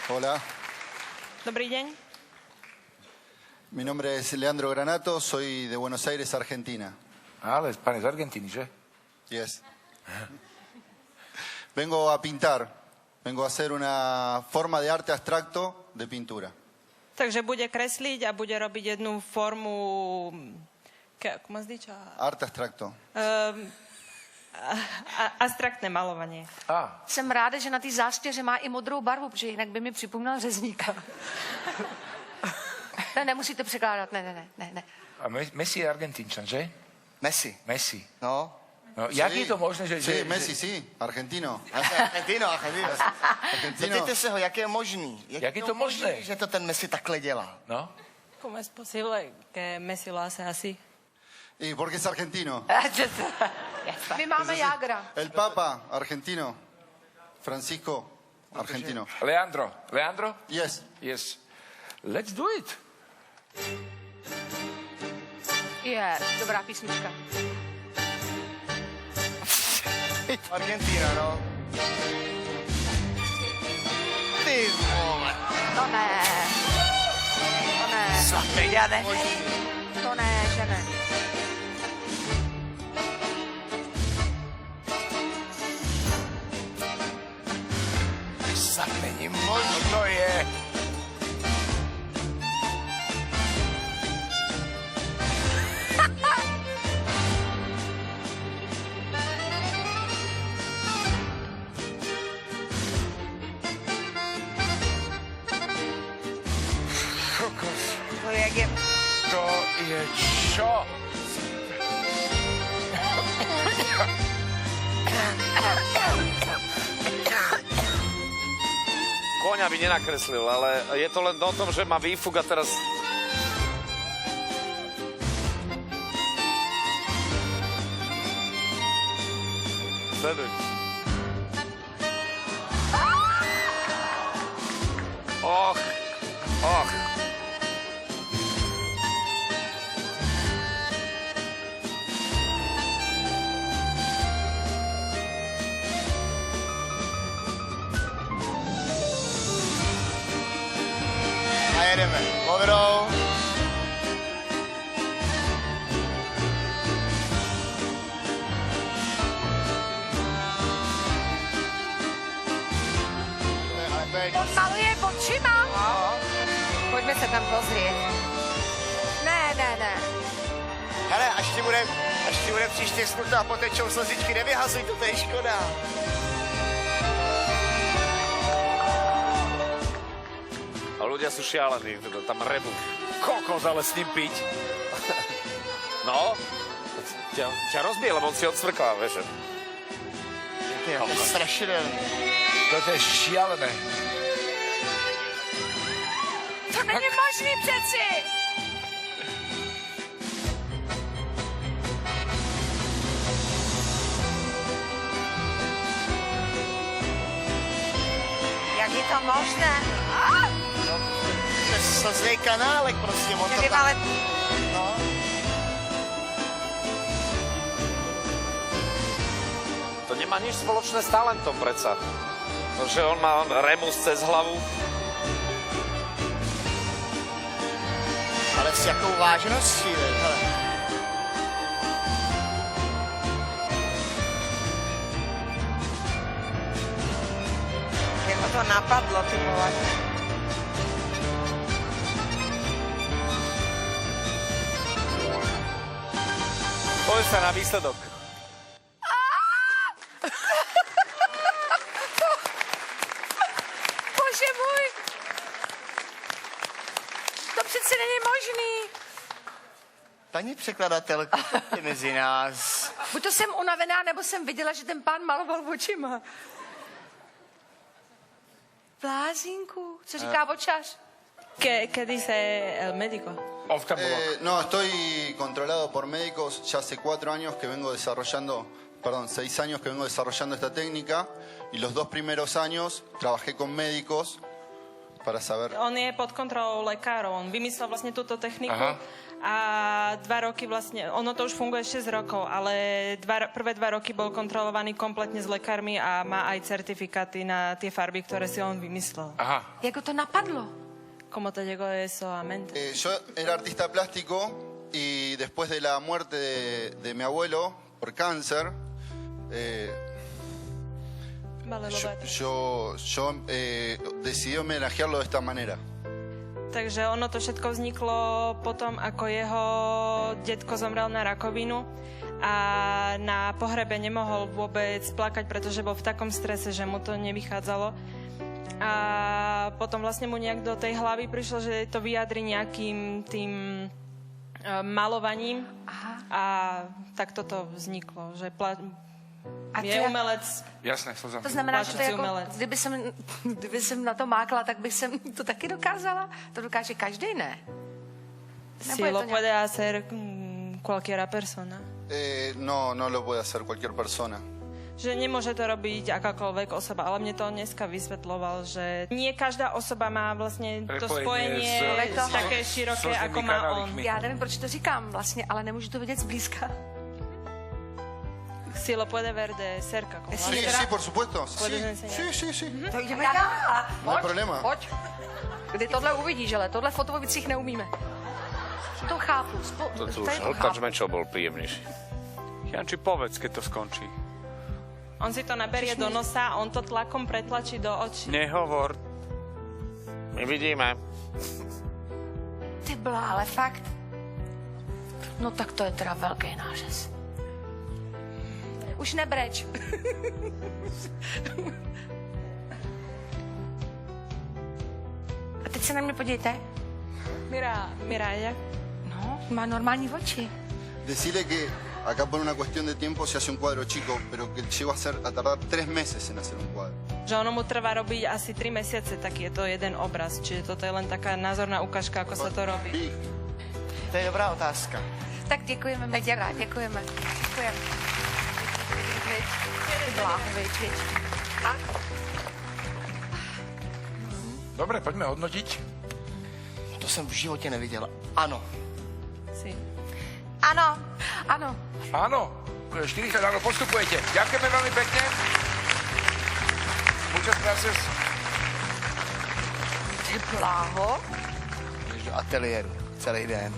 Hola, Dobrý deň. mi nombre es Leandro Granato, soy de Buenos Aires, Argentina. Ale pan je z Argentíny, že? Yes. Vengo a pintar, vengo a hacer una forma de arte abstracto de pintura. Takže bude kresliť a bude robiť jednu formu... Como se dice? Arte abstracto. Abstraktné malovanie. Jsem ráda, že na té zástěře má i modrou barvu, protože jinak by mi připomněl řezníka. Ne, nemusíte překládat, ne. A Messi je Argentínčan, že? Messi. Messi. No. No, jak je to možné, že... Sí, Messi, sí, argentino. Argentino. Argentino. Zeptejte se ho, jak je možný. Jak je to možné? Že to ten Messi takhle dělá. No? ¿Cómo es posible que Messi lo hace así? Y porque es argentino. My máme Jágra. El Papa, argentino. Francisco, argentino. Leandro. Leandro? Yes. Yes. Let's do it. Je, dobrá písnička. Argentina, no. Ty vole. To ne. Svapeďane. To ne, že ne. Snad není možný. To je... To jak je... To je čo? Koňa by nenakreslil, ale je to len o tom, že má výfuk a teraz... Sleduj. Och. A jedeme. Modrou. On maluje očima. Pojďme se tam pozrieť. Ne. Hele, až ti bude příště smutno a potečou slzičky, nevyhazuj, to je škoda. A ľudia sú šialení, tam rebu. Kokos, ale s ním piť. No, ťa rozbije, lebo on si odsvrkla, vieš. To je strašidelný. To je šialené. To není možný přeci. Jak je to možné? To je slznej kanálek prostě. Nevím, ale... No. To nemá nič spoločné s talentom, predsa. Protože on má remus cez hlavu. Ale s jakou vážností, hele. Jak ho to napadlo, ty vole. Poď sa na výsledok. Bože můj. To přece není možný. Paní překladatelko, pojďte mezi nás. Buď to jsem unavená, nebo jsem viděla, že ten pán maloval očima. Blázínku, co říká očař? ¿Qué dice el médico? Oftalmolog. No, estoy controlado por médicos ya hace 4 años que vengo desarrollando, 6 años que vengo desarrollando esta técnica y los 2 primeros años trabajé con médicos para saber... On je pod kontrolou lekárov, on vymyslel vlastne túto techniku. Aha. A 2 roky vlastne, ono to už funguje 6 rokov, ale prvé 2 roky bol kontrolovaný kompletne s lekármi a má aj certifikáty na tie farby, ktoré si on vymyslel. Aha. Jak ho to napadlo? Como te llegó eso a mente? Yo era artista plástico y después de la muerte de mi abuelo por cáncer, Vale, yo decidí homenajearlo de esta manera. Takže ono to všetko vzniklo potom, ako jeho detko zomrel na rakovinu a na pohrebe nemohol vôbec plakať, pretože bol v takom strese, že mu to nevychádzalo. A potom vlastne mu nejak do tej hlavy prišlo, že to vyjadri nejakým tým malovaním. Aha. A tak toto vzniklo, že A je umelec. Jasné, slzám. To znamená, že to Pláčucí jako, umelec. kdyby jsem na to mákla, tak bych jsem to taky dokázala? To dokáže každý, ne? Si Nebo je to lo puede hacer cualquiera persona. No lo puede hacer cualquier persona. Že nemôže to robiť akákoľvek osoba, ale mne to dneska vysvetloval, že nie každá osoba má vlastne to Prepojenie spojenie s- také široké, slznými ako má on. kanálikmi. Já nevím, proč to říkám vlastně, ale nemůžu to vidět zblízka. Si lo puede ver de cerca. Como Sí, sí, por supuesto. Sí, Puedes enseñar. sí. To jdeme dál. No hay problema. Pojď. Kdy tohle uvidíš, ale tohle v fotovicích neumíme. To chápu. To to už je- hltač mečov bol príjemnejší. Janči, povedz, keď to skončí. On si to naberie do nosa a on to tlakom pretlačí do očí. Nehovor. My vidíme. Ty blále, fakt. No tak to je teda velký nářez. Už nebreč. A teď se na mě podívejte. Mira ella. No, má normální oči. Decirle que acá por una cuestión de tiempo se hace un cuadro chico, pero que llego a tardar 3 meses en hacer un cuadro. Že ono mu trvá robiť asi 3 mesiace, tak je to jeden obraz. Čiže toto je len taká názorná ukážka, ako sa to robí. Sí. To je dobrá otázka. Tak děkujeme, Meďara, děkujeme. Děkujeme. Ty bláho, viď. Dobre, poďme hodnotiť. To jsem v životě neviděl. Ano. Si. Ano, ano. Áno, 40 áno, postupujete. Ďakujeme veľmi pekne. Muchas gracias. Ty bláho. Jdeš do ateliéru celý den.